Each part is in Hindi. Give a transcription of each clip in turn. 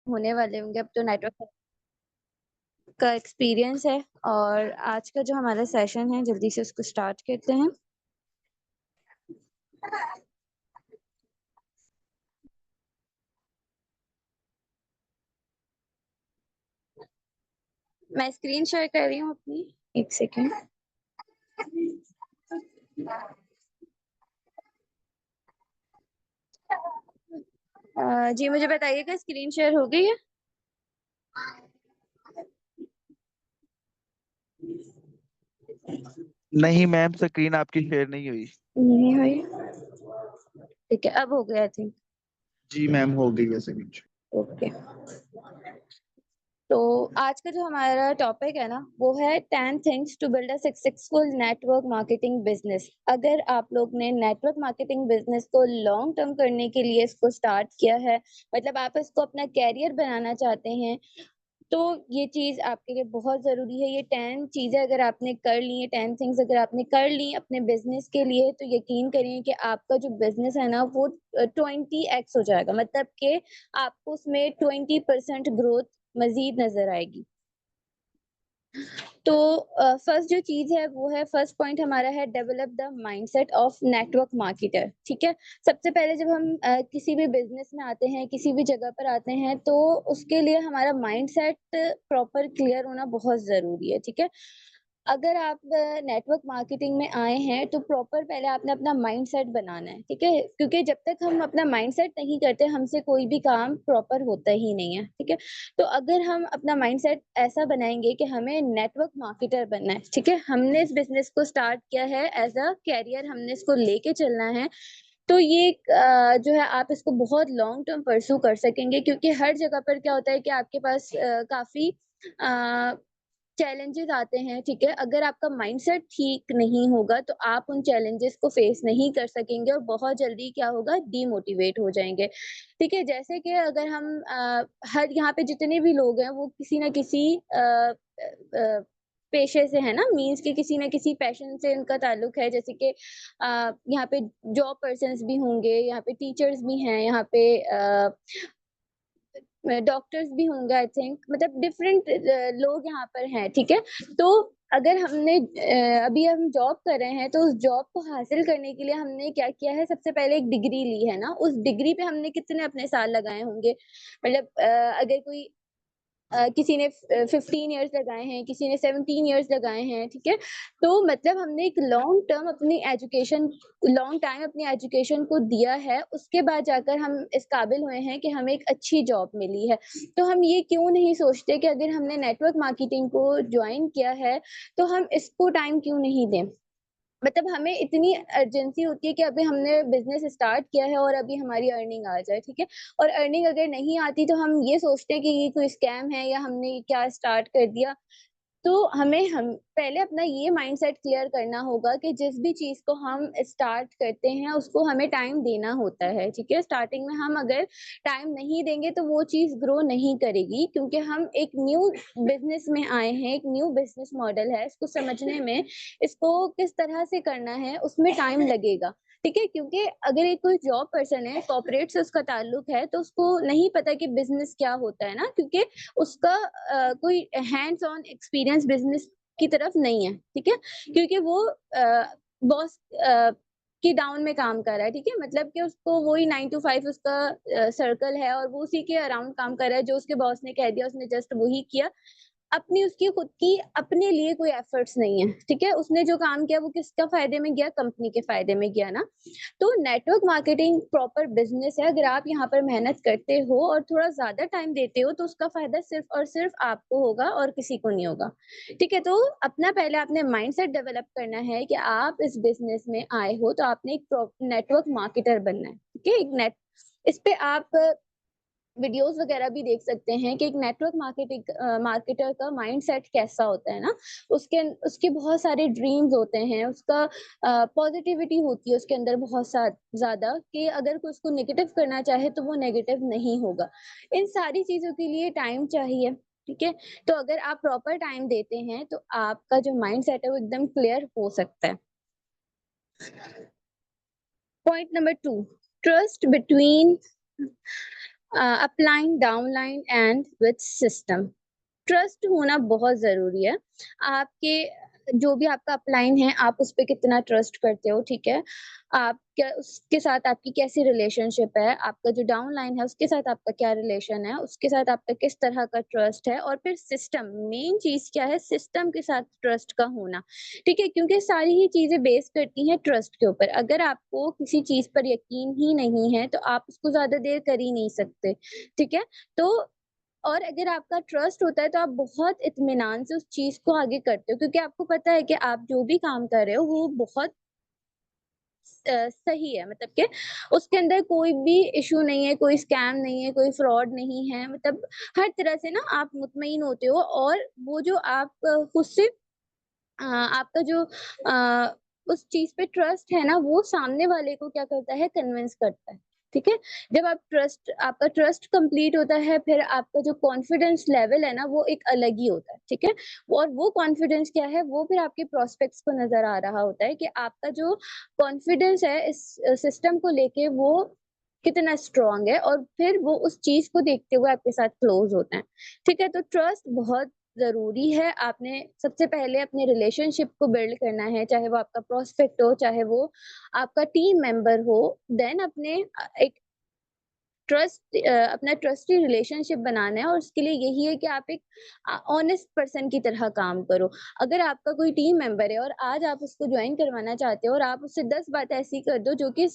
होने वाले होंगे। अब तो नेटवर्क का एक्सपीरियंस है और आज का जो हमारा सेशन है जल्दी से उसको स्टार्ट करते हैं। मैं स्क्रीन शेयर कर रही हूँ अपनी, एक सेकेंड। जी मुझे बताइएगा स्क्रीन शेयर हो गई है? नहीं मैम, स्क्रीन आपकी शेयर नहीं हुई। नहीं हुई? ठीक है, अब हो गया आई थिंक। जी मैम, हो गई है स्क्रीन। ओके। तो आज का जो हमारा टॉपिक है ना वो है 10 things to build a successful network marketing business. अगर आप लोग ने नेटवर्क मार्केटिंग बिजनेस को लॉन्ग टर्म करने के लिए इसको स्टार्ट किया है, मतलब आप इसको अपना कैरियर बनाना चाहते हैं, तो ये चीज आपके लिए बहुत जरूरी है। ये 10 चीजें अगर आपने कर ली है, 10 थिंग्स अगर आपने कर ली अपने बिजनेस के लिए, तो यकीन करिए कि आपका जो बिजनेस है ना वो 20x हो जाएगा। मतलब कि आपको उसमें 20% ग्रोथ मजीद नजर आएगी। तो फर्स्ट जो चीज है वो है, फर्स्ट पॉइंट हमारा है develop the mindset of network marketer. ठीक है, सबसे पहले जब हम किसी भी बिजनेस में आते हैं, किसी भी जगह पर आते हैं, तो उसके लिए हमारा माइंडसेट प्रॉपर क्लियर होना बहुत जरूरी है। ठीक है, अगर आप नेटवर्क मार्केटिंग में आए हैं तो प्रॉपर पहले आपने अपना माइंडसेट बनाना है। ठीक है, क्योंकि जब तक हम अपना माइंडसेट नहीं करते हमसे कोई भी काम प्रॉपर होता ही नहीं है। ठीक है, तो अगर हम अपना माइंडसेट ऐसा बनाएंगे कि हमें नेटवर्क मार्केटर बनना है, ठीक है, हमने इस बिजनेस को स्टार्ट किया है एज अ कैरियर, हमने इसको लेके चलना है, तो ये जो है आप इसको बहुत लॉन्ग टर्म परस्यू कर सकेंगे। क्योंकि हर जगह पर क्या होता है कि आपके पास काफी चैलेंजेस आते हैं। ठीक है, अगर आपका माइंडसेट ठीक नहीं होगा तो आप उन चैलेंजेस को फेस नहीं कर सकेंगे और बहुत जल्दी क्या होगा, डीमोटिवेट हो जाएंगे। ठीक है, जैसे कि अगर हम हर यहाँ पे जितने भी लोग हैं वो किसी ना किसी पेशे से है ना, मीन्स के किसी ना किसी पैशन से उनका ताल्लुक है। जैसे कि यहाँ पे जॉब पर्सन्स भी होंगे, यहाँ पे टीचर्स भी हैं, यहाँ पे डॉक्टर्स भी होंगे आई थिंक, मतलब डिफरेंट लोग यहाँ पर हैं। ठीक है, तो अगर हमने अभी हम जॉब कर रहे हैं तो उस जॉब को हासिल करने के लिए हमने क्या किया है, सबसे पहले एक डिग्री ली है ना, उस डिग्री पे हमने कितने अपने साल लगाए होंगे। मतलब अगर कोई किसी ने 15 इयर्स लगाए हैं, किसी ने 17 इयर्स लगाए हैं। ठीक है, तो मतलब हमने एक लॉन्ग टर्म अपनी एजुकेशन, लॉन्ग टाइम अपनी एजुकेशन को दिया है, उसके बाद जाकर हम इस काबिल हुए हैं कि हमें एक अच्छी जॉब मिली है। तो हम ये क्यों नहीं सोचते कि अगर हमने नेटवर्क मार्केटिंग को ज्वाइन किया है तो हम इसको टाइम क्यों नहीं दें। मतलब हमें इतनी अर्जेंसी होती है कि अभी हमने बिजनेस स्टार्ट किया है और अभी हमारी अर्निंग आ जाए। ठीक है, और अर्निंग अगर नहीं आती तो हम ये सोचते हैं कि ये कोई स्कैम है या हमने क्या स्टार्ट कर दिया। तो हम पहले अपना ये माइंडसेट क्लियर करना होगा कि जिस भी चीज को हम स्टार्ट करते हैं उसको हमें टाइम देना होता है। ठीक है, स्टार्टिंग में हम अगर टाइम नहीं देंगे तो वो चीज ग्रो नहीं करेगी, क्योंकि हम एक न्यू बिजनेस में आए हैं, एक न्यू बिजनेस मॉडल है, इसको समझने में, इसको किस तरह से करना है उसमें टाइम लगेगा। ठीक है, क्योंकि अगर एक कोई जॉब पर्सन है, कॉर्पोरेट से उसका ताल्लुक है, तो उसको नहीं पता कि बिजनेस क्या होता है ना, क्योंकि उसका कोई हैंड्स ऑन एक्सपीरियंस बिजनेस की तरफ नहीं है। ठीक है, क्योंकि वो बॉस की डाउन में काम कर रहा है। ठीक है, मतलब कि उसको वही 9 to 5 उसका सर्कल है और वो उसी के अराउंड काम कर रहा है, जो उसके बॉस ने कह दिया उसने जस्ट वही किया। अपनी उसकी खुद की अपने लिए कोई एफर्ट्स नहीं है। ठीक है, उसने जो काम किया वो किसका फायदे में गया, कंपनी के फायदे में गया ना। तो नेटवर्क मार्केटिंग प्रॉपर बिजनेस है, अगर आप यहाँ पर मेहनत करते हो और थोड़ा ज्यादा टाइम देते हो तो उसका फायदा सिर्फ और सिर्फ आपको होगा और किसी को नहीं होगा। ठीक है, तो अपना पहले आपने माइंडसेट डेवलप करना है कि आप इस बिजनेस में आए हो तो आपने एक नेटवर्क मार्केटर बनना है। ठीक है, एक नेट, इस पे आप वीडियोस वगैरह भी देख सकते हैं कि एक नेटवर्क मार्केटिंग मार्केटर का माइंडसेट कैसा होता है ना। उसके उसके बहुत सारे ड्रीम्स होते हैं, उसका पॉजिटिविटी होती है उसके अंदर बहुत ज्यादा, कि अगर कोई उसको नेगेटिव करना चाहे तो वो नेगेटिव नहीं होगा। इन सारी चीजों के लिए टाइम चाहिए। ठीक है, तो अगर आप प्रॉपर टाइम देते हैं तो आपका जो माइंडसेट है वो एकदम क्लियर हो सकता है। Point number 2, trust between upline, downline and with system. Trust होना बहुत ज़रूरी है। आपके जो भी आपका अपलाइन है, आप उस पे कितना ट्रस्ट करते हो, ठीक है? आप क्या उसके साथ आपकी कैसी रिलेशनशिप है, आपका जो डाउनलाइन है, उसके साथ आपका क्या रिलेशन है, उसके साथ आपका किस तरह का ट्रस्ट है और फिर सिस्टम, मेन चीज़ क्या है, सिस्टम के साथ ट्रस्ट का होना, ठीक है? क्योंकि सारी ही चीज़ें बेस करती हैं ट्रस्ट के ऊपर। अगर आपको किसी चीज़ पर यकीन ही नहीं है, तो आप उसको ज़्यादा देर कर ही नहीं सकते, ठीक है? तो और अगर आपका ट्रस्ट होता है तो आप बहुत इत्मीनान से उस चीज़ को आगे करते हो क्योंकि आपको पता है कि आप जो भी काम कर रहे हो वो बहुत सही है मतलब कि उसके अंदर कोई भी इश्यू नहीं है, कोई स्कैम नहीं है, कोई फ्रॉड नहीं है मतलब हर तरह से ना आप मुतमईन होते हो और वो जो आप खुद से आपका जो उस चीज़ पे ट्रस्ट है ना, वो सामने वाले को क्या करता है कन्विंस करता है, ठीक है? जब आपका ट्रस्ट कंप्लीट होता है, फिर आपका जो कॉन्फिडेंस लेवल है ना, वो एक अलग ही होता है, ठीक है? और वो कॉन्फिडेंस क्या है, वो फिर आपके प्रॉस्पेक्ट्स को नज़र आ रहा होता है कि आपका जो कॉन्फिडेंस है इस सिस्टम को लेके वो कितना स्ट्रॉन्ग है और फिर वो उस चीज़ को देखते हुए आपके साथ क्लोज़ होते हैं, ठीक है? तो ट्रस्ट बहुत ज़रूरी है। आपने सबसे पहले अपने रिलेशनशिप को बिल्ड करना है, चाहे वो आपका प्रॉस्पेक्ट हो, चाहे वो आपका टीम मेंबर हो, देन एक अपना ट्रस्टी रिलेशनशिप बनाना है और उसके लिए यही है कि आप एक ऑनेस्ट पर्सन की तरह काम करो। अगर आपका कोई टीम मेंबर है और आज आप उसको जॉइन करवाना चाहते हो और आप उससे 10 बातें ऐसी कर दो जो कि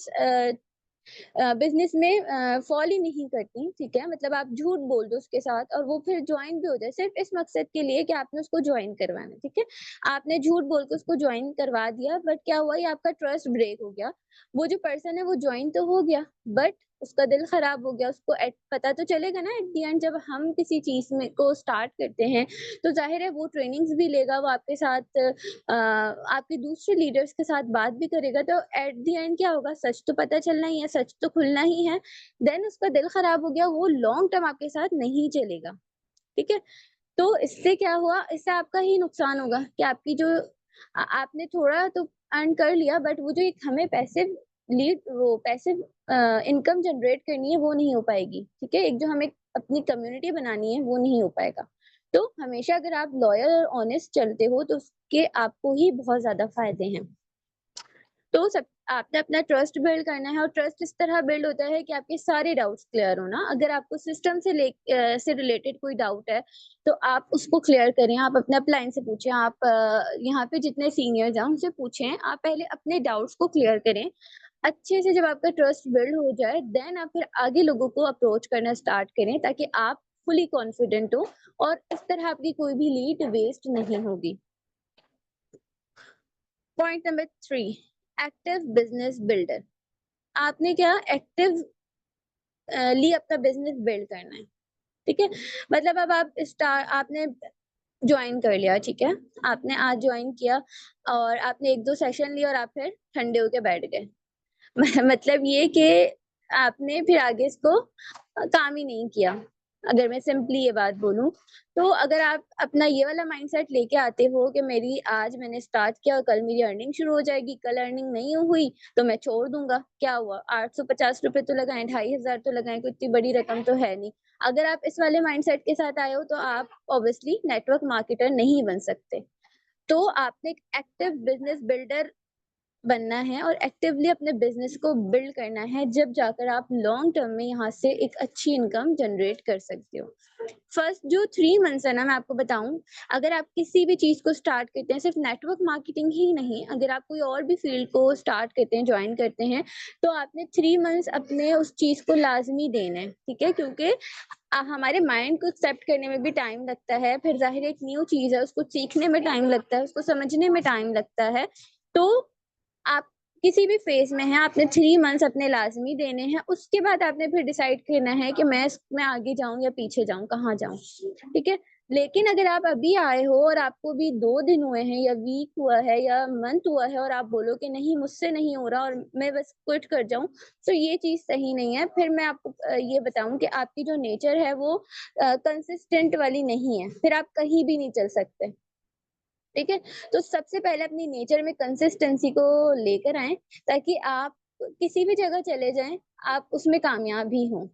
बिज़नेस में फ़ॉल ही नहीं करती, ठीक है? मतलब आप झूठ बोल दो उसके साथ और वो फिर जॉइन भी हो जाए, सिर्फ़ इस मकसद के लिए कि आपने उसको जॉइन करवाना है, ठीक है? आपने झूठ बोल के उसको जॉइन करवा दिया बट क्या हुआ ये आपका ट्रस्ट ब्रेक हो गया। वो जो पर्सन है वो जॉइन तो हो गया बट उसका दिल खराब हो गया, उसको पता तो चलेगा ना एट द एंड जब हम किसी चीज़ में को स्टार्ट करते हैं, तो ज़ाहिर है वो ट्रेनिंग्स भी लेगा, वो आपके साथ आपके दूसरे लीडर्स के साथ बात भी करेगा तो एट द एंड क्या होगा सच तो पता चलना ही है, सच तो खुलना ही है। देन उसका दिल खराब हो गया, वो लॉन्ग टर्म आपके साथ नहीं चलेगा, ठीक है? तो इससे क्या हुआ, इससे आपका ही नुकसान होगा कि आपकी जो आपने थोड़ा तो अर्न कर लिया बट वो जो एक हमें पैसिव इनकम जनरेट करनी है वो नहीं हो पाएगी, ठीक है? एक जो हमें अपनी कम्युनिटी बनानी है वो नहीं हो पाएगा। तो हमेशा अगर आप लॉयल और ऑनेस्ट चलते हो तो उसके आपको ही बहुत ज़्यादा फ़ायदे हैं। तो सब आपने अपना ट्रस्ट बिल्ड करना है और ट्रस्ट इस तरह बिल्ड होता है कि आपके सारे डाउट्स क्लियर हो ना। अगर आपको सिस्टम से रिलेटेड कोई डाउट है, तो आप उसको क्लियर करें। आप अपने अपलाइन से पूछें, आप यहाँ पे जितने सीनियर्स हैं उनसे पूछें। आप पहले अपने डाउट्स को क्लियर करें। अच्छे से जब आपका ट्रस्ट बिल्ड हो जाए, देन आप फिर आगे लोगों को अप्रोच करना स्टार्ट करें ताकि आप फुली कॉन्फिडेंट हो और इस तरह आपकी कोई भी लीड वेस्ट नहीं होगी। Point number 3, active business builder. आपने क्या एक्टिवली अपना बिज़नेस बिल्ड करना है, ठीक है? मतलब अब आपने जॉइन कर लिया, ठीक है? आपने आज जॉइन किया और आपने 1-2 सेशन लिए और आप फिर ठंडे होके बैठ गए। मतलब ये कि आपने फिर आगे इसको काम ही नहीं किया। अगर मैं सिंपली ये बात बोलूँ, तो अगर आप अपना ये वाला माइंडसेट लेके आते हो कि मेरी आज मैंने स्टार्ट किया और कल मेरी अर्निंग शुरू हो जाएगी, कल अर्निंग नहीं हुई तो मैं छोड़ दूँगा, क्या हुआ? 850 रुपए तो लगाएँ, 2500 तो लगाएँ, कोई इतनी बड़ी रकम तो है नहीं। अगर आप इस वाले माइंडसेट के साथ आए हो तो आप ऑब्वियसली नेटवर्क मार्केटर नहीं बन सकते। तो आपने एक एक्टिव बिज़नेस बिल्डर बनना है और एक्टिवली अपने बिज़नेस को बिल्ड करना है, जब जाकर आप लॉन्ग टर्म में यहाँ से एक अच्छी इनकम जनरेट कर सकते हो। फर्स्ट जो 3 मंथ्स है ना मैं आपको बताऊँ, अगर आप किसी भी चीज़ को स्टार्ट करते हैं, सिर्फ नेटवर्क मार्केटिंग ही नहीं, अगर आप कोई और भी फ़ील्ड को स्टार्ट करते हैं, जॉइन करते हैं, तो आपने 3 मंथ्स अपने उस चीज़ को लाज़मी देना है, ठीक है? क्योंकि हमारे माइंड को एक्सेप्ट करने में भी टाइम लगता है, फिर ज़ाहिर है एक न्यू चीज़ है, उसको सीखने में टाइम लगता है, उसको समझने में टाइम लगता है। तो आप किसी भी फ़ेज़ में हैं, आपने 3 मंथ्स अपने लाज़मी देने हैं, उसके बाद आपने फिर डिसाइड करना है कि मैं इसमें आगे जाऊँ या पीछे जाऊँ, कहाँ जाऊँ, ठीक है? लेकिन अगर आप अभी आए हो और आपको भी 2 दिन हुए हैं या वीक हुआ है या मंथ हुआ है और आप बोलो कि नहीं मुझसे नहीं हो रहा और मैं बस क्विट कर जाऊँ, तो ये चीज़ सही नहीं है। फिर मैं आपको ये बताऊँ कि आपकी जो नेचर है वो कंसिस्टेंट वाली नहीं है, फिर आप कहीं भी नहीं चल सकते। ठीक है? तो सबसे पहले अपनी नेचर में कंसिस्टेंसी को लेकर आएँ, ताकि आप किसी भी जगह चले जाएँ, आप उसमें कामयाब ही हों।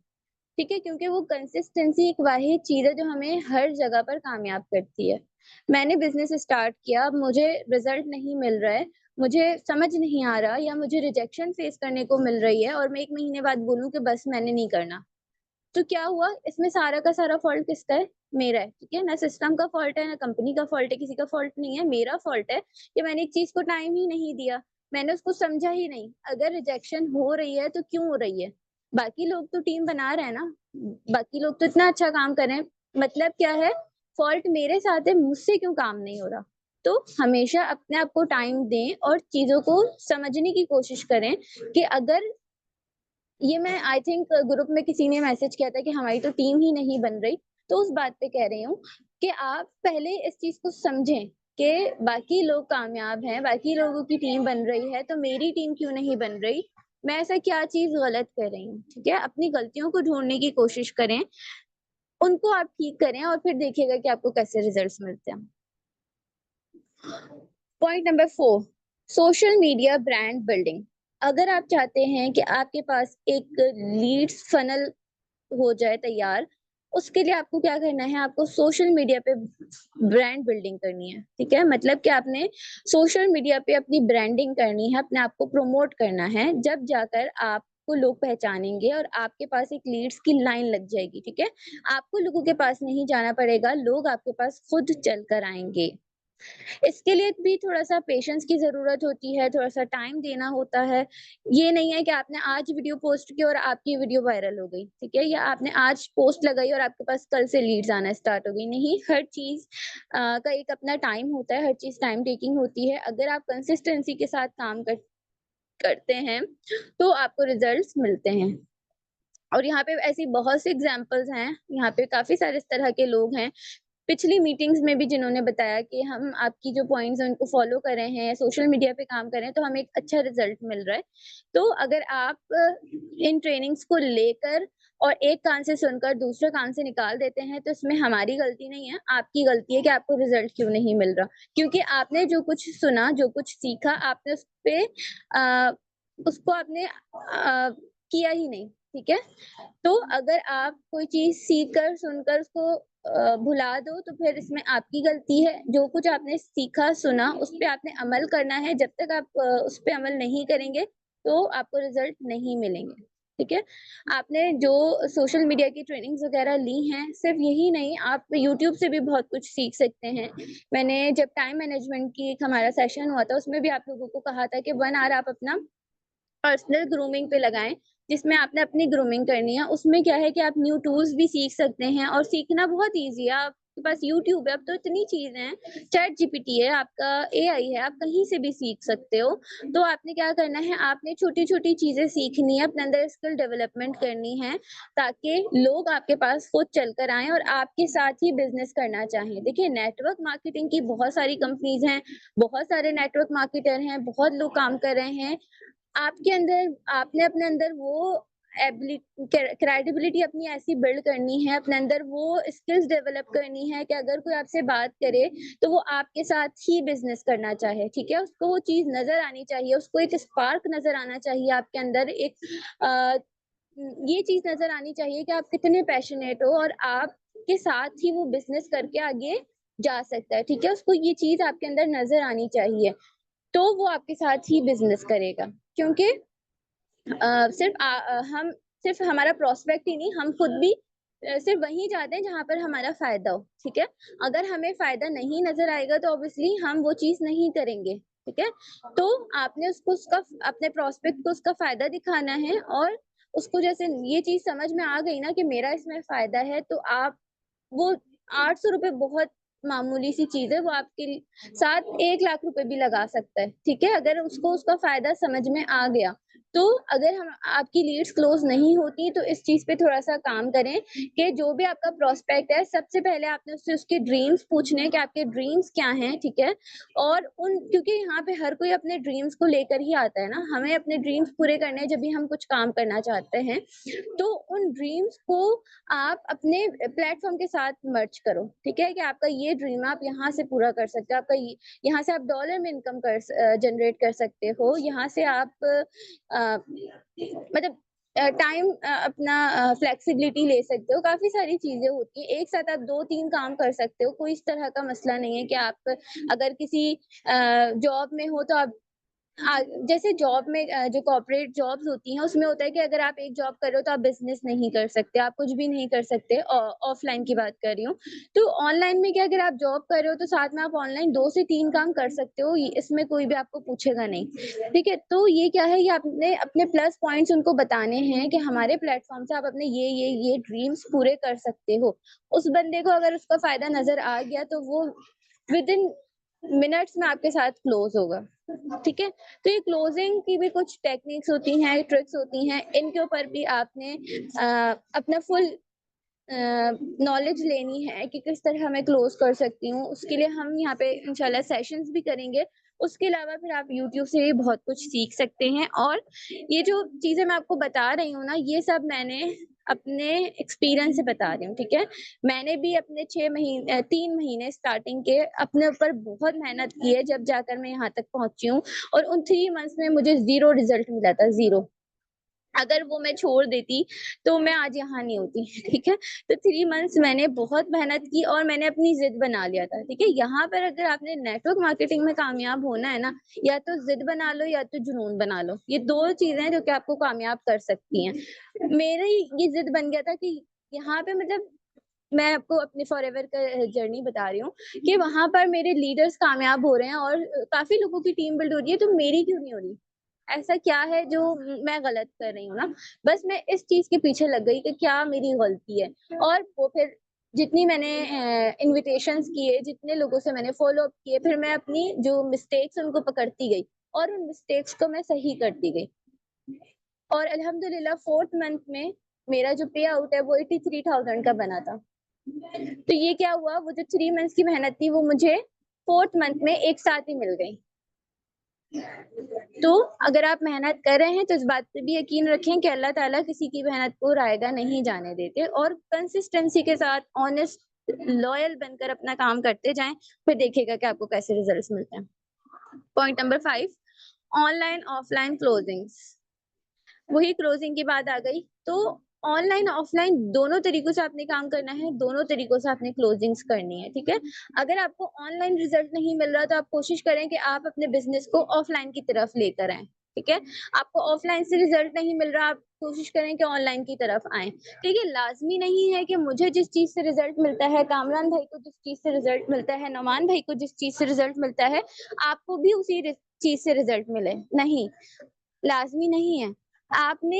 ठीक है? क्योंकि वो कंसिस्टेंसी एक वाहिद चीज़ है जो हमें हर जगह पर कामयाब करती है। मैंने बिज़नेस स्टार्ट किया, अब मुझे रिज़ल्ट नहीं मिल रहा है, मुझे समझ नहीं आ रहा या मुझे रिजेक्शन फेस करने को मिल रही है और मैं 1 महीने बाद बोलूँ कि बस मैंने नहीं करना। तो क्या हुआ? इसमें सारा का सारा फ़ॉल्ट किसका है? मेरा है, ठीक है? ना सिस्टम का फ़ॉल्ट है, ना कंपनी का फ़ॉल्ट है, किसी का फ़ॉल्ट नहीं है, मेरा फ़ॉल्ट है कि मैंने एक चीज़ को टाइम ही नहीं दिया, मैंने उसको समझा ही नहीं। अगर रिजेक्शन हो रही है तो क्यों हो रही है? बाकी लोग तो टीम बना रहे हैं ना, बाकी लोग तो इतना अच्छा काम कर रहे हैं, मतलब क्या है? फ़ॉल्ट मेरे साथ है, मुझसे क्यों काम नहीं हो रहा? तो हमेशा अपने आप को टाइम दें और चीज़ों को समझने की कोशिश करें कि अगर ये मैं आई थिंक ग्रुप में किसी ने मैसेज किया था कि हमारी तो टीम ही नहीं बन रही, तो उस बात पे कह रही हूँ कि आप पहले इस चीज़ को समझें कि बाकी लोग कामयाब हैं, बाकी लोगों की टीम बन रही है, तो मेरी टीम क्यों नहीं बन रही? मैं ऐसा क्या चीज़ गलत कर रही हूँ, ठीक है? अपनी गलतियों को ढूँढने की कोशिश करें, उनको आप ठीक करें और फिर देखिएगा कि आपको कैसे रिजल्ट्स मिलते हैं। Point number 4 social media brand building. अगर आप चाहते हैं कि आपके पास एक लीड्स फनल हो जाए तैयार, उसके लिए आपको क्या करना है, आपको सोशल मीडिया पे ब्रांड बिल्डिंग करनी है, ठीक है? मतलब कि आपने सोशल मीडिया पे अपनी ब्रांडिंग करनी है, अपने आप को प्रमोट करना है, जब जाकर आपको लोग पहचानेंगे और आपके पास एक लीड्स की लाइन लग जाएगी, ठीक है? आपको लोगों के पास नहीं जाना पड़ेगा, लोग आपके पास खुद चल कर आएँगे। इसके लिए भी थोड़ा-सा पेशेंस की ज़रूरत होती है, थोड़ा-सा टाइम देना होता है। ये नहीं है कि आपने आज वीडियो पोस्ट की और आपकी वीडियो वायरल हो गई, ठीक है? या आपने आज पोस्ट लगाई और आपके पास कल से लीड्स आना स्टार्ट हो गई। नहीं, हर चीज़ का एक अपना टाइम होता है, हर चीज़ टाइम टेकिंग होती है। अगर आप कंसिस्टेंसी के साथ काम करते हैं, तो आपको रिज़ल्ट्स मिलते हैं। और यहाँ पे ऐसी बहुत सी एग्ज़ाम्पल्स हैं, यहाँ पे काफ़ी सारे इस तरह के लोग हैं पिछली मीटिंग्स में भी जिन्होंने बताया कि हम आपकी जो पॉइंट्स हैं उनको फॉलो कर रहे हैं, सोशल मीडिया पे काम कर रहे हैं, तो हमें एक अच्छा रिजल्ट मिल रहा है। तो अगर आप इन ट्रेनिंग्स को लेकर और एक कान से सुनकर दूसरे कान से निकाल देते हैं, तो इसमें हमारी गलती नहीं है, आपकी गलती है कि आपको रिजल्ट क्यों नहीं मिल रहा। क्योंकि आपने जो कुछ सुना, जो कुछ सीखा, आपने अ, उसको आपने किया ही नहीं, ठीक है? तो अगर आप कोई चीज़ सीख कर, सुनकर उसको भुला दो तो फिर इसमें आपकी गलती है। जो कुछ आपने सीखा, सुना, उस पे आपने अमल करना है। जब तक आप उस पे अमल नहीं करेंगे, तो आपको रिज़ल्ट नहीं मिलेंगे, ठीक है? आपने जो सोशल मीडिया की ट्रेनिंग्स वग़ैरह ली हैं, सिर्फ़ यही नहीं, आप यूट्यूब से भी बहुत कुछ सीख सकते हैं। मैंने जब टाइम मैनेजमेंट की एक हमारा सेशन हुआ था, उसमें भी आप लोगों को कहा था कि 1 आवर आप अपना पर्सनल ग्रूमिंग पे लगाएँ, जिसमें आपने अपनी ग्रूमिंग करनी है। उसमें क्या है कि आप न्यू टूल्स भी सीख सकते हैं और सीखना बहुत ईज़ी है। आपके पास यूट्यूब है, अब तो इतनी चीज़ें हैं, चैट जीपीटी है, आपका एआई है, आप कहीं से भी सीख सकते हो। तो आपने क्या करना है, आपने छोटी-छोटी चीज़ें सीखनी है, अपने अंदर स्किल डेवलपमेंट करनी है, ताकि लोग आपके पास खुद चलकर आएँ और आपके साथ ही बिज़नेस करना चाहें। देखिए, नेटवर्क मार्केटिंग की बहुत सारी कंपनीज़ हैं, बहुत सारे नेटवर्क मार्केटर हैं, बहुत लोग काम कर रहे हैं। आपके अंदर आपने अपने अंदर वो एबिलि क्रेडिबिलिटी अपनी ऐसी बिल्ड करनी है, अपने अंदर वो स्किल्स डेवलप करनी है कि अगर कोई आपसे बात करे, तो वो आपके साथ ही बिज़नेस करना चाहे, ठीक है? उसको वो चीज़ नज़र आनी चाहिए, उसको एक स्पार्क नज़र आना चाहिए आपके अंदर अ, ये चीज़ नज़र आनी चाहिए कि आप कितने पैशनेट हो और आपके साथ ही वो बिज़नेस करके आगे जा सकता है, ठीक है? उसको ये चीज़ आपके अंदर नज़र आनी चाहिए। तो वो आपके साथ ही बिज़नेस करेगा। क्योंकि हम सिर्फ़ हमारा प्रॉस्पेक्ट ही नहीं, हम खुद भी सिर्फ़ वहीं जाते हैं जहाँ पर हमारा फ़ायदा हो, ठीक है? अगर हमें फ़ायदा नहीं नज़र आएगा तो ऑब्वियसली हम वो चीज़ नहीं करेंगे, ठीक है? तो आपने उसको उसका अपने प्रॉस्पेक्ट को उसका फ़ायदा दिखाना है और उसको जैसे ये चीज़ समझ में आ गई ना कि मेरा इसमें फ़ायदा है, तो आप वो ₹800 बहुत मामूली सी चीज़ है, वो आपके साथ 1 लाख रुपए भी लगा सकता है, ठीक है? अगर उसको उसका फ़ायदा समझ में आ गया। तो अगर हम आपकी लीड्स क्लोज़ नहीं होती तो इस चीज़ पे थोड़ा-सा काम करें कि जो भी आपका प्रॉस्पेक्ट है, सबसे पहले आपने उससे उसके ड्रीम्स पूछने हैं कि आपके ड्रीम्स क्या हैं, ठीक है? और उन क्योंकि यहाँ पे हर कोई अपने ड्रीम्स को लेकर ही आता है ना, हमें अपने ड्रीम्स पूरे करने हैं जब भी हम कुछ काम करना चाहते हैं। तो उन ड्रीम्स को आप अपने प्लेटफ़ॉर्म के साथ मर्ज करो, ठीक है? कि आपका ये ड्रीम है, आप यहाँ से पूरा कर सकते हो। आपका ये यहाँ से आप डॉलर में जनरेट कर सकते हो। यहाँ से आप मतलब टाइम अपना फ्लेक्सिबिलिटी ले सकते हो, काफ़ी सारी चीज़ें होती हैं। एक साथ आप 2-3 काम कर सकते हो, कोई इस तरह का मसला नहीं है कि आप अगर किसी जॉब में हो तो आप जैसे जॉब में जो कॉर्पोरेट जॉब्स होती हैं, उसमें होता है कि अगर आप एक जॉब कर रहे हो तो आप बिज़नेस नहीं कर सकते, आप कुछ भी नहीं कर सकते। ऑफ़लाइन की बात कर रही हूँ। तो ऑनलाइन में क्या, अगर आप जॉब कर रहे हो तो साथ में आप ऑनलाइन 2 से 3 काम कर सकते हो, इसमें कोई भी आपको पूछेगा नहीं। ठीक है? तो ये क्या है, ये आपने अपने प्लस पॉइंट्स उनको बताने हैं कि हमारे प्लेटफ़ॉर्म से आप अपने ये ड्रीम्स पूरे कर सकते हो। उस बंदे को अगर उसका फ़ायदा नज़र आ गया तो वो विदिन मिनट्स में आपके साथ क्लोज़ होगा। ठीक है? तो ये क्लोजिंग की भी कुछ टेक्निक्स होती हैं, ट्रिक्स होती हैं, इनके ऊपर भी आपने अपना फुल नॉलेज लेनी है कि किस तरह मैं क्लोज़ कर सकती हूँ। उसके लिए हम यहाँ पे इंशाल्लाह सेशंस भी करेंगे। उसके अलावा फिर आप यूट्यूब से भी बहुत कुछ सीख सकते हैं और ये जो चीज़ें मैं आपको बता रही हूँ ना, ये सब मैंने अपने एक्सपीरियंस से बता रही हूँ, ठीक है? मैंने भी अपने 3 महीने स्टार्टिंग के अपने ऊपर बहुत मेहनत की है, जब जाकर मैं यहाँ तक पहुँची हूँ और उन 3 मंथ्स में मुझे 0 रिज़ल्ट मिला था, 0। अगर वो मैं छोड़ देती, तो मैं आज यहाँ नहीं होती, ठीक है? तो 3 मंथ्स मैंने बहुत मेहनत की और मैंने अपनी ज़िद बना लिया था, ठीक है? यहाँ पर अगर आपने नेटवर्क मार्केटिंग में कामयाब होना है ना, या तो ज़िद बना लो या तो जुनून बना लो। ये 2 चीज़ें हैं जो कि आपको कामयाब कर सकती हैं। मेरी ये ज़िद बन गया था कि यहाँ पे मतलब मैं आपको अपने फॉरएवर का जर्नी बता रही हूँ कि वहाँ पर मेरे लीडर्स कामयाब हो रहे हैं और काफ़ी लोगों की टीम बिल्ड हो रही है, तो मेरी क्यों नहीं हो रही? ऐसा क्या है जो मैं गलत कर रही हूँ ना? बस मैं इस चीज़ के पीछे लग गई कि क्या मेरी गलती है और वो फिर जितनी मैंने इन्विटेशंस किए, जितने लोगों से मैंने फ़ॉलो अप किए, फिर मैं अपनी जो मिस्टेक्स उनको पकड़ती गई और उन मिस्टेक्स को मैं सही करती गई। और अल्हम्दुलिल्लाह 4th मंथ में मेरा जो पे आउट है वो 83,000 का बना था। तो ये क्या हुआ, वो जो 3 मंथ्स की मेहनत थी वो मुझे 4th मंथ में एक साथ ही मिल गई। तो अगर आप मेहनत कर रहे हैं तो इस बात पे भी यकीन रखें कि अल्लाह ताला किसी की मेहनत को रायगा नहीं जाने देते और कंसिस्टेंसी के साथ ऑनेस्ट, लॉयल बनकर अपना काम करते जाएँ, फिर देखिएगा कि आपको कैसे रिजल्ट्स मिलते हैं। Point number 5, online offline closings. वही क्लोजिंग की बात आ गई। तो ऑनलाइन ऑफलाइन दोनों तरीकों से आपने काम करना है, दोनों तरीकों से आपने क्लोजिंग्स करनी है, ठीक है? अगर आपको ऑनलाइन रिजल्ट नहीं मिल रहा तो आप कोशिश करें कि आप अपने बिज़नेस को ऑफलाइन की तरफ लेकर आएँ, ठीक है? आपको ऑफलाइन से रिजल्ट नहीं मिल रहा, आप कोशिश करें कि ऑनलाइन की तरफ आएँ। ठीक है? लाज़मी नहीं है कि मुझे जिस चीज़ से रिजल्ट मिलता है, कामरान भाई को जिस चीज़ से रिजल्ट मिलता है, नौमान भाई को जिस चीज़ से रिजल्ट मिलता है, आपको भी उसी चीज़ से रिजल्ट मिले, नहीं। लाज़मी नहीं है। आपने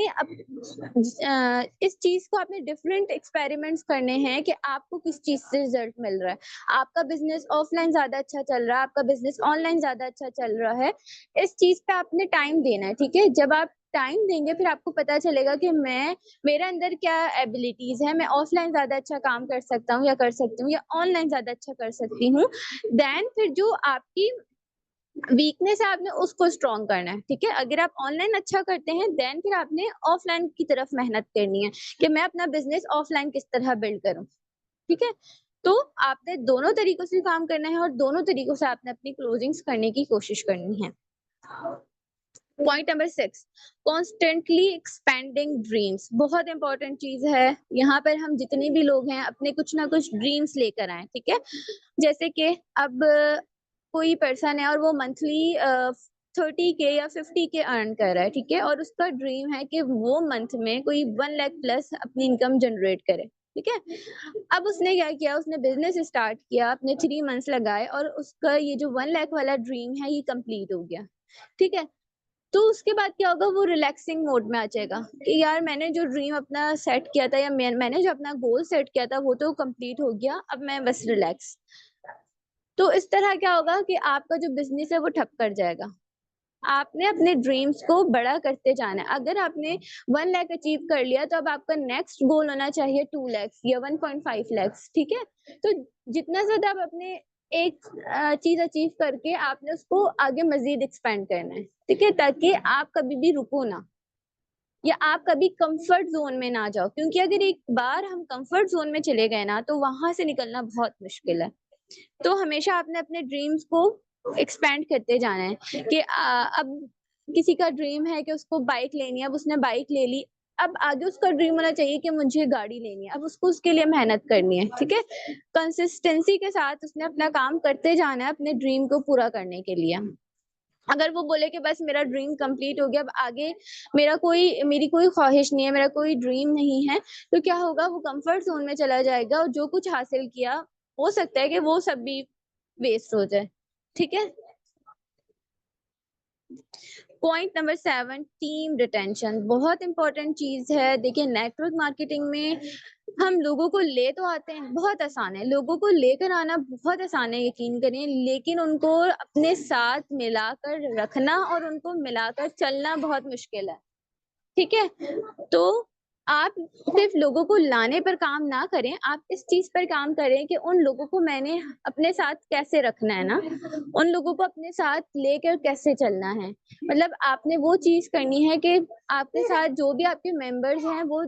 इस चीज़ को आपने डिफरेंट एक्सपेरिमेंट्स करने हैं कि आपको किस चीज़ से रिज़ल्ट मिल रहा है। आपका बिज़नेस ऑफ़लाइन ज़्यादा अच्छा चल रहा है, आपका बिज़नेस ऑनलाइन ज़्यादा अच्छा चल रहा है। इस चीज़ पे आपने टाइम देना है, ठीक है? जब आप टाइम देंगे फिर आपको पता चलेगा कि मेरे अंदर क्या एबिलिटीज़ है, मैं ऑफ़लाइन ज़्यादा अच्छा काम कर सकता हूँ या कर सकती हूँ या ऑनलाइन ज़्यादा अच्छा कर सकती हूँ। देन फिर जो आपकी वीकनेस है आपने उसको स्ट्रॉन्ग करना है, ठीक है? अगर आप ऑनलाइन अच्छा करते हैं देन फिर आपने ऑफलाइन की तरफ मेहनत करनी है कि मैं अपना बिज़नेस ऑफलाइन किस तरह बिल्ड करूँ, ठीक है? तो आपने दोनों तरीकों से काम करना है और दोनों तरीकों से आपने अपनी क्लोजिंग्स करने की कोशिश करनी है। Point number 6, constantly expanding dreams बहुत इंपॉर्टेंट चीज़ है। यहाँ पर हम जितने भी लोग हैं अपने कुछ ना कुछ ड्रीम्स लेकर आएँ, ठीक है? जैसे कि अब कोई पर्सन है और वो मंथली 30 के या 50 के अर्न कर रहा है, ठीक है? और उसका ड्रीम है कि वो मंथ में कोई 1 लाख प्लस अपनी इनकम जनरेट करे, ठीक है? अब उसने क्या किया, उसने बिज़नेस स्टार्ट किया, अपने 3 मंथ्स लगाए और उसका ये जो 1 लाख वाला ड्रीम है ये कंप्लीट हो गया, ठीक है? तो उसके बाद क्या होगा, वो रिलैक्सिंग मोड में आ जाएगा कि यार मैंने जो ड्रीम अपना सेट किया था या मैंने जो अपना गोल सेट किया था वो तो कंप्लीट हो गया, अब मैं बस रिलैक्स। तो इस तरह क्या होगा कि आपका जो बिज़नेस है वो ठप कर जाएगा। आपने अपने ड्रीम्स को बड़ा करते जाना है। अगर आपने 1 लाख अचीव कर लिया तो अब आपका नेक्स्ट गोल होना चाहिए 2 लैक्स या 1.5 लैक्स, ठीक है? तो जितना ज़्यादा आप अपने एक चीज़ अचीव करके आपने उसको आगे मज़ीद एक्सपेंड करना है, ठीक है? ताकि आप कभी भी रुको ना या आप कभी कंफर्ट ज़ोन में ना जाओ, क्योंकि अगर एक बार हम कंफर्ट ज़ोन में चले गए ना तो वहाँ से निकलना बहुत मुश्किल है। तो हमेशा आपने अपने ड्रीम्स को एक्सपेंड करते जाना है कि अब किसी का ड्रीम है कि उसको बाइक लेनी है, अब उसने बाइक ले ली। अब आगे उसका ड्रीम होना चाहिए कि मुझे गाड़ी लेनी है, अब उसको उसके लिए मेहनत करनी है, ठीक है? कंसिस्टेंसी के साथ उसने अपना काम करते जाना है अपने ड्रीम को पूरा करने के लिए। अगर वो बोले कि बस मेरा ड्रीम कंप्लीट हो गया, अब आगे मेरी कोई ख्वाहिश नहीं है, मेरा कोई ड्रीम नहीं है, तो क्या होगा, वो कंफर्ट ज़ोन में चला जाएगा और जो कुछ हासिल किया, हो सकता है कि वो सब भी वेस्ट हो जाए, ठीक है? पॉइंट नंबर 7, टीम रिटेंशन, बहुत इंपॉर्टेंट चीज है। देखिए, नेटवर्क मार्केटिंग में हम लोगों को ले तो आते हैं, बहुत आसान है, लोगों को लेकर आना बहुत आसान है, यकीन करिए, लेकिन उनको अपने साथ मिलाकर रखना और उनको मिलाकर चलना बहुत मुश्किल है, ठीक है? तो आप सिर्फ लोगों को लाने पर काम ना करें, आप इस चीज पर काम करें कि उन लोगों को मैंने अपने साथ कैसे रखना है ना, उन लोगों को अपने साथ लेकर कैसे चलना है। मतलब आपने वो चीज करनी है कि आपके साथ जो भी आपके मेंबर्स हैं वो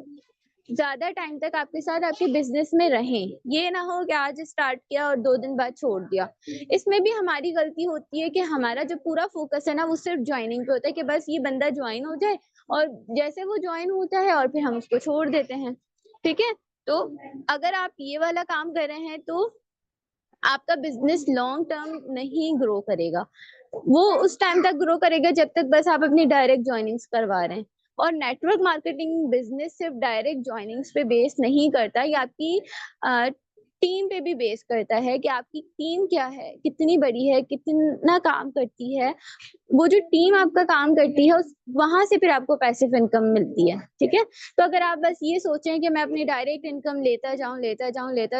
ज़्यादा टाइम तक आपके साथ आपके बिज़नेस में रहें। ये ना हो कि आज स्टार्ट किया और 2 दिन बाद छोड़ दिया। इसमें भी हमारी गलती होती है कि हमारा जो पूरा फ़ोकस है ना, वो सिर्फ़ जॉइनिंग पे होता है कि बस ये बंदा जॉइन हो जाए और जैसे वो जॉइन होता है और फिर हम उसको छोड़ देते हैं। ठीक है? तो अगर आप ये वाला काम कर रहे हैं तो आपका बिज़नेस लॉन्ग टर्म नहीं ग्रो करेगा। वो उस टाइम तक ग्रो करेगा जब तक बस आप अपनी डायरेक्ट जॉइनिंग्स करवा रहे हैं। और नेटवर्क मार्केटिंग बिज़नेस सिर्फ डायरेक्ट जॉइनिंग्स पे बेस नहीं करता, ये आपकी टीम पे भी बेस करता है कि आपकी टीम क्या है, कितनी बड़ी है, कितना काम करती है। वो जो टीम आपका काम करती है उस वहाँ से फिर आपको पैसिव इनकम मिलती है, ठीक है? तो अगर आप बस ये सोचें कि मैं अपनी डायरेक्ट इनकम लेता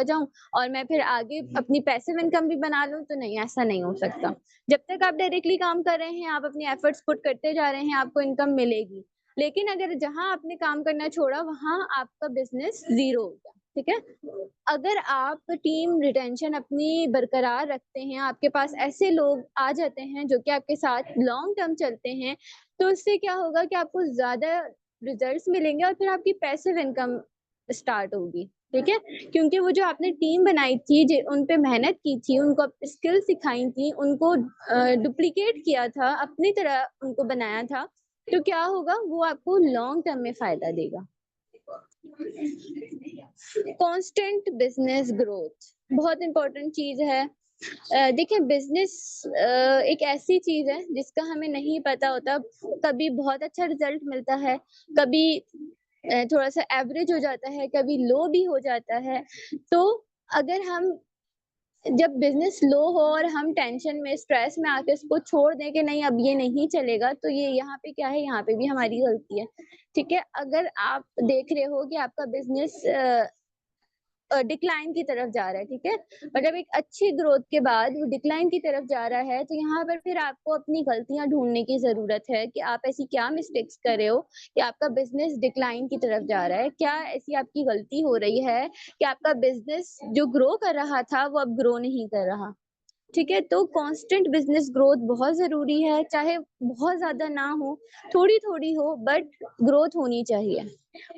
जाऊँ और मैं फिर आगे अपनी पैसिव इनकम भी बना लूँ, तो नहीं, ऐसा नहीं हो सकता। जब तक आप डायरेक्टली काम कर रहे हैं, आप अपनी एफर्ट्स पुट करते जा रहे हैं, आपको इनकम मिलेगी। लेकिन अगर जहाँ आपने काम करना छोड़ा, वहाँ आपका बिज़नेस ज़ीरो हो गया, ठीक है? अगर आप टीम रिटेंशन अपनी बरकरार रखते हैं, आपके पास ऐसे लोग आ जाते हैं जो कि आपके साथ लॉन्ग टर्म चलते हैं, तो इससे क्या होगा कि आपको ज़्यादा रिजल्ट्स मिलेंगे और फिर आपकी पैसिव इनकम स्टार्ट होगी, ठीक है? क्योंकि वो जो आपने टीम बनाई थी, उन पे मेहनत की थी, उनको स्किल सिखाई थी, उनको डुप्लीकेट किया था, अपनी तरह उनको बनाया था, तो क्या होगा, वो आपको लॉन्ग टर्म में फ़ायदा देगा। कांस्टेंट बिजनेस ग्रोथ बहुत इंपॉर्टेंट चीज है। देखिए, बिजनेस एक ऐसी चीज है जिसका हमें नहीं पता होता, कभी बहुत अच्छा रिजल्ट मिलता है, कभी थोड़ा सा एवरेज हो जाता है, कभी लो भी हो जाता है। तो अगर हम जब बिज़नेस लो हो और हम टेंशन में, स्ट्रेस में आके उसको छोड़ दें कि नहीं अब ये नहीं चलेगा, तो ये यहाँ पे क्या है, यहाँ पे भी हमारी गलती है, ठीक है? अगर आप देख रहे हो कि आपका बिज़नेस डिक्लाइन की तरफ जा रहा है, ठीक है? मतलब एक अच्छी ग्रोथ के बाद वो डिक्लाइन की तरफ जा रहा है, तो यहाँ पर फिर आपको अपनी गलतियाँ ढूँढने की ज़रूरत है कि आप ऐसी क्या मिस्टेक्स कर रहे हो कि आपका बिज़नेस डिक्लाइन की तरफ जा रहा है? क्या ऐसी आपकी गलती हो रही है कि आपका बिज़नेस जो ग्रो कर रहा था, वो अब ग्रो नहीं कर रहा? ठीक है? तो कांस्टेंट बिज़नेस ग्रोथ बहुत ज़रूरी है, चाहे बहुत ज़्यादा ना हो, थोड़ी-थोड़ी हो, बट ग्रोथ होनी चाहिए।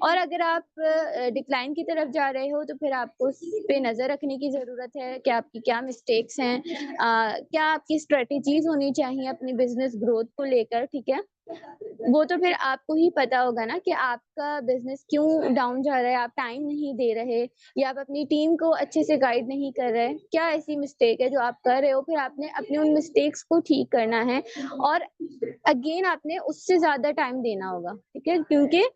और अगर आप डिक्लाइन की तरफ जा रहे हो, तो फिर आपको उस पे नज़र रखने की ज़रूरत है कि आपकी क्या मिस्टेक्स हैं, क्या आपकी स्ट्रैटेजीज़ होनी चाहिए अपनी बिज़नेस ग्रोथ को लेकर, ठीक है? वो तो फिर आपको ही पता होगा ना कि आपका बिज़नेस क्यों डाउन जा रहा है, आप टाइम नहीं दे रहे या आप अपनी टीम को अच्छे से गाइड नहीं कर रहे। क्या ऐसी मिस्टेक है जो आप कर रहे हो? फिर आपने अपने उन मिस्टेक्स को ठीक करना है और अगेन आपने उससे ज़्यादा टाइम देना होगा, ठीक है? क्योंकि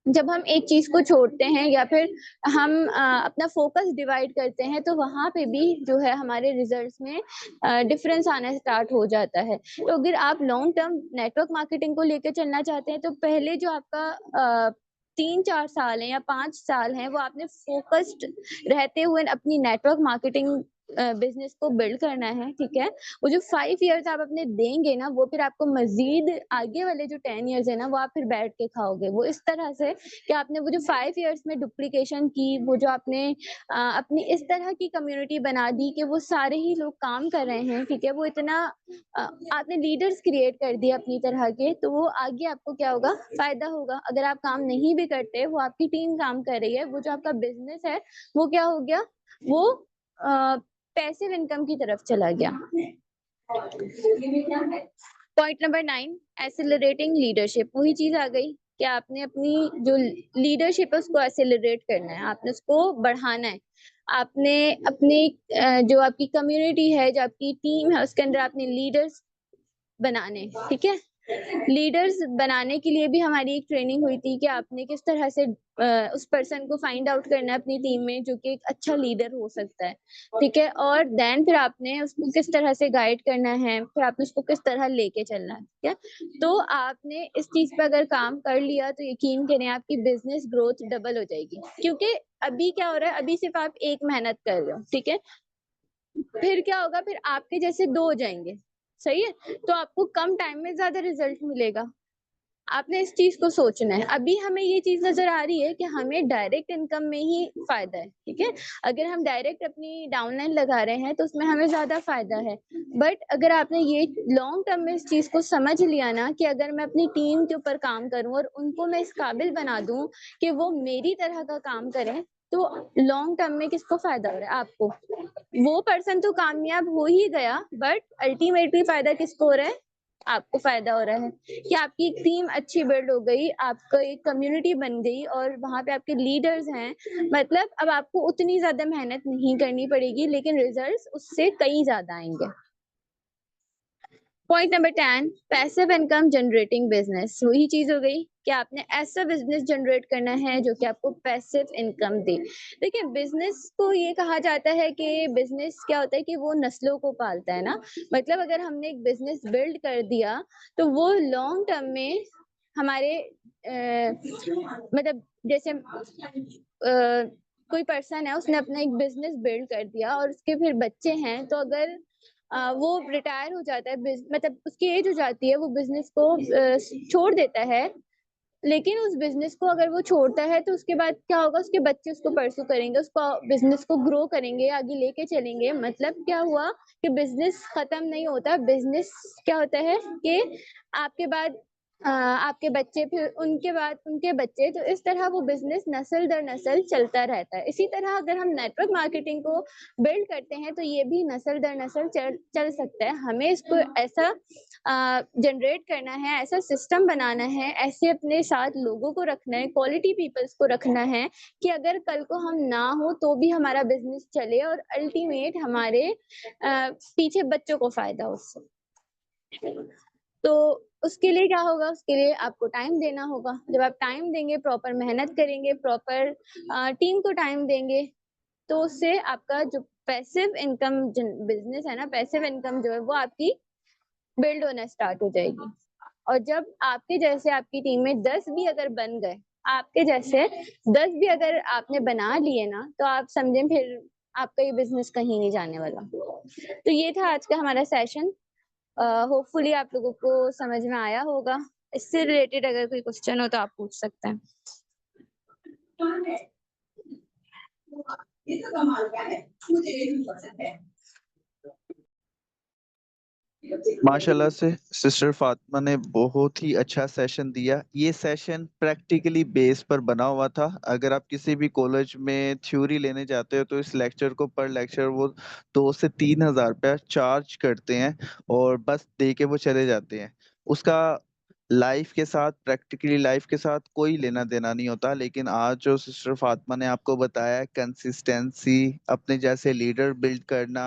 जब हम एक चीज़ को छोड़ते हैं या फिर हम अपना फ़ोकस डिवाइड करते हैं, तो वहाँ पे भी जो है हमारे रिज़ल्ट्स में डिफ़रेंस आना स्टार्ट हो जाता है। तो अगर आप लॉन्ग टर्म नेटवर्क मार्केटिंग को लेके चलना चाहते हैं, तो पहले जो आपका 3-4 साल हैं या 5 साल हैं, वो आपने फ़ोकस्ड रहते हुए अपनी नेटवर्क मार्केटिंग बिज़नेस को बिल्ड करना है, ठीक है? वो जो 5 इयर्स आप अपने देंगे ना, वो फिर आपको मज़ीद आगे वाले जो 10 इयर्स है ना, वो आप फिर बैठ के खाओगे। वो इस तरह से कि आपने वो जो 5 इयर्स में डुप्लीकेशन की, वो जो आपने अपनी इस तरह की कम्युनिटी बना दी कि वो सारे ही लोग काम कर रहे हैं, ठीक है? वो इतना आपने लीडर्स क्रिएट कर दिए अपनी तरह के, तो वो आगे आपको क्या होगा, फ़ायदा होगा। अगर आप काम नहीं भी करते, वो आपकी टीम काम कर रही है, वो जो आपका बिज़नेस है, वो क्या हो गया, वो अ, पैसिव इनकम की तरफ चला गया। पॉइंट नंबर 9, एक्सेलरेटिंग लीडरशिप, वही चीज़ आ गई कि आपने अपनी जो लीडरशिप है उसको एक्सेलरेट करना है, आपने उसको बढ़ाना है। आपने अपनी जो आपकी कम्युनिटी है, जो आपकी टीम है, उसके अंदर आपने लीडर्स बनाने, ठीक है? लीडर्स बनाने के लिए भी हमारी एक ट्रेनिंग हुई थी कि आपने किस तरह से उस पर्सन को फाइंड आउट करना है अपनी टीम में जो कि एक अच्छा लीडर हो सकता है, ठीक है? और देन फिर आपने उसको किस तरह से गाइड करना है, फिर आपने उसको किस तरह लेके चलना है, ठीक है? तो आपने इस चीज़ पे अगर काम कर लिया तो यकीन करें आपकी बिज़नेस ग्रोथ डबल हो जाएगी। क्योंकि अभी क्या हो रहा है, अभी सिर्फ़ आप एक मेहनत कर रहे हो, ठीक है? फिर क्या होगा, फिर आपके जैसे 2 हो जाएँगे, सही है? तो आपको कम टाइम में ज़्यादा रिज़ल्ट मिलेगा। आपने इस चीज़ को सोचना है। अभी हमें ये चीज़ नज़र आ रही है कि हमें डायरेक्ट इनकम में ही फ़ायदा है, ठीक है? अगर हम डायरेक्ट अपनी डाउनलाइन लगा रहे हैं, तो उसमें हमें ज़्यादा फ़ायदा है। बट अगर आपने ये लॉन्ग टर्म में इस चीज़ को समझ लिया ना कि अगर मैं अपनी टीम के ऊपर काम करूँ और उनको मैं इस काबिल बना दूँ कि वो मेरी तरह का काम करें, तो लॉन्ग टर्म में किसको फ़ायदा हो रहा है? आपको। वो पर्सन तो कामयाब हो ही गया, बट अल्टीमेटली फ़ायदा किसको हो रहा है? आपको फ़ायदा हो रहा है कि आपकी एक टीम अच्छी बिल्ड हो गई, आपका एक कम्युनिटी बन गई और वहाँ पे आपके लीडर्स हैं। मतलब अब आपको उतनी ज़्यादा मेहनत नहीं करनी पड़ेगी, लेकिन रिज़ल्ट्स उससे कहीं ज़्यादा आएँगे। Point number 10 passive income generating business. वही चीज हो गई कि आपने ऐसा बिजनेस जनरेट करना है जो कि आपको पैसिव इनकम दे। देखिए बिजनेस को ये कहा जाता है कि बिजनेस क्या होता है कि वो नस्लों को पालता है ना। मतलब अगर हमने एक बिजनेस बिल्ड कर दिया तो वो लॉन्ग टर्म में हमारे मतलब जैसे कोई पर्सन है उसने अपना एक बिजनेस बिल्ड कर दिया और उसके फिर बच्चे हैं, तो अगर वो रिटायर हो जाता है, मतलब उसकी एज हो जाती है, वो बिजनेस को छोड़ देता है। लेकिन उस बिजनेस को अगर वो छोड़ता है तो उसके बाद क्या होगा, उसके बच्चे उसको परस्यू करेंगे, उसको बिजनेस को ग्रो करेंगे, आगे लेके चलेंगे। मतलब क्या हुआ कि बिजनेस खत्म नहीं होता, बिजनेस क्या होता है कि आपके बाद आपके बच्चे, फिर उनके बाद उनके बच्चे, तो इस तरह वो बिजनेस नस्ल दर नस्ल चलता रहता है। इसी तरह अगर हम नेटवर्क मार्केटिंग को बिल्ड करते हैं तो ये भी नस्ल दर नस्ल चल सकता है। हमें इसको ऐसा जनरेट करना है, ऐसा सिस्टम बनाना है, ऐसे अपने साथ लोगों को रखना है, क्वालिटी पीपल्स को रखना है कि अगर कल को हम ना हो तो भी हमारा बिजनेस चले और अल्टीमेट हमारे पीछे बच्चों को फायदा हो उससे। तो उसके लिए क्या होगा, उसके लिए आपको टाइम देना होगा। जब आप टाइम देंगे, प्रॉपर मेहनत करेंगे, प्रॉपर टीम को टाइम देंगे, तो उससे आपका जो पैसिव इनकम बिजनेस है ना, पैसिव इनकम जो है वो आपकी बिल्ड होना स्टार्ट हो जाएगी। और जब आपके जैसे आपकी टीम में 10 भी अगर बन गए, आपके जैसे 10 भी अगर आपने बना लिए ना, तो आप समझें फिर आपका ये बिज़नेस कहीं नहीं जाने वाला। तो ये था आज का हमारा सेशन। होपफुली आप लोगों को समझ में आया होगा। इससे रिलेटेड अगर कोई क्वेश्चन हो तो आप पूछ सकते हैं। माशाल्लाह से सिस्टर फातिमा ने बहुत ही अच्छा सेशन दिया। ये सेशन प्रैक्टिकली बेस पर बना हुआ था। अगर आप किसी भी कॉलेज में थ्योरी लेने जाते हो तो इस लेक्चर को पर लेक्चर वो 2 से 3 हज़ार रुपया चार्ज करते हैं और बस दे के वो चले जाते हैं। उसका लाइफ के साथ, प्रैक्टिकली लाइफ के साथ कोई लेना देना नहीं होता। लेकिन आज जो सिस्टर फातिमा ने आपको बताया, कंसिस्टेंसी, अपने जैसे लीडर बिल्ड करना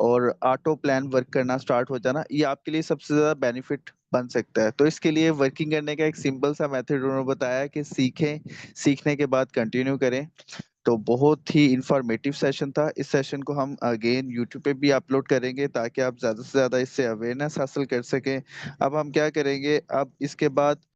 और ऑटो प्लान वर्क करना स्टार्ट हो जाना, ये आपके लिए सबसे ज्यादा बेनिफिट बन सकता है। तो इसके लिए वर्किंग करने का एक सिंपल सा मेथड उन्होंने बताया कि सीखें, सीखने के बाद कंटिन्यू करें। तो बहुत ही इंफॉर्मेटिव सेशन था। इस सेशन को हम अगेन यूट्यूब पे भी अपलोड करेंगे ताकि आप ज्यादा से ज्यादा इससे अवेयरनेस हासिल कर सकें। अब हम क्या करेंगे, अब इसके बाद